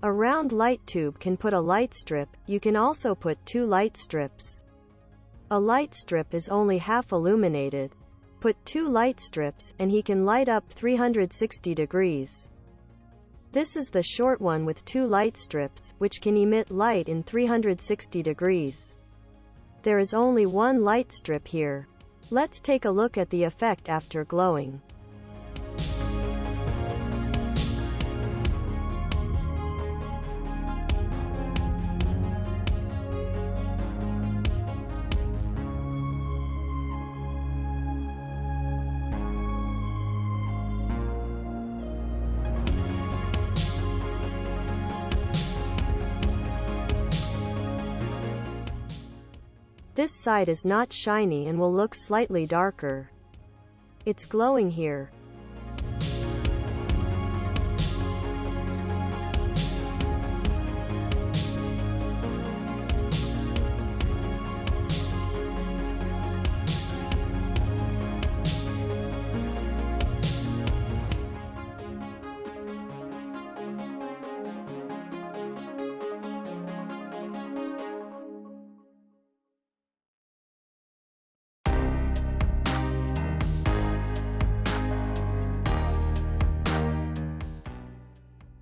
A round light tube can put a light strip. You can also put 2 light strips. A light strip is only half illuminated. Put 2 light strips, and he can light up 360 degrees. This is the short one with 2 light strips, which can emit light in 360 degrees. There is only 1 light strip here. Let's take a look at the effect after glowing. This side is not shiny and will look slightly darker. It's glowing here.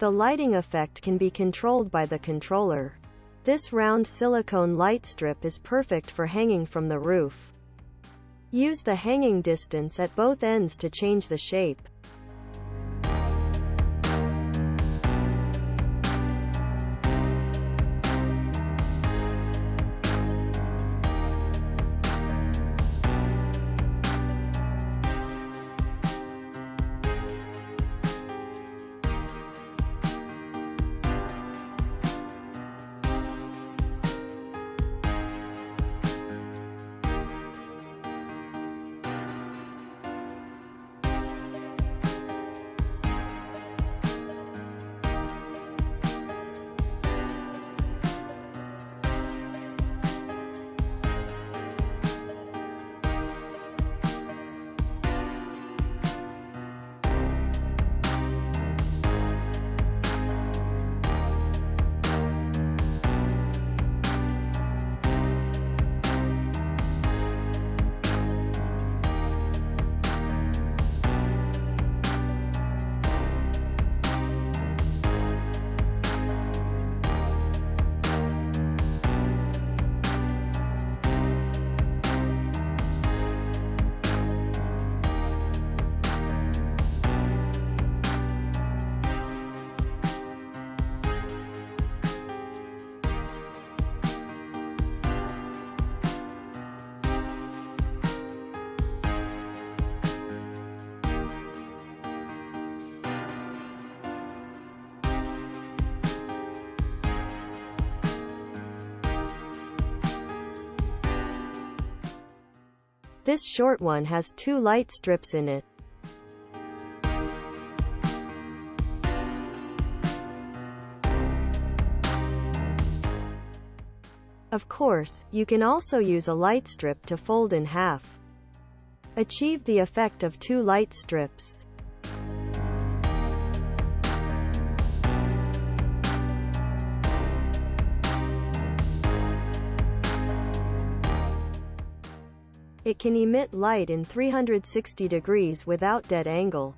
The lighting effect can be controlled by the controller. This round silicone light strip is perfect for hanging from the roof. Use the hanging distance at both ends to change the shape. This short one has 2 light strips in it. Of course, you can also use a light strip to fold in half. Achieve the effect of 2 light strips. It can emit light in 360 degrees without dead angle.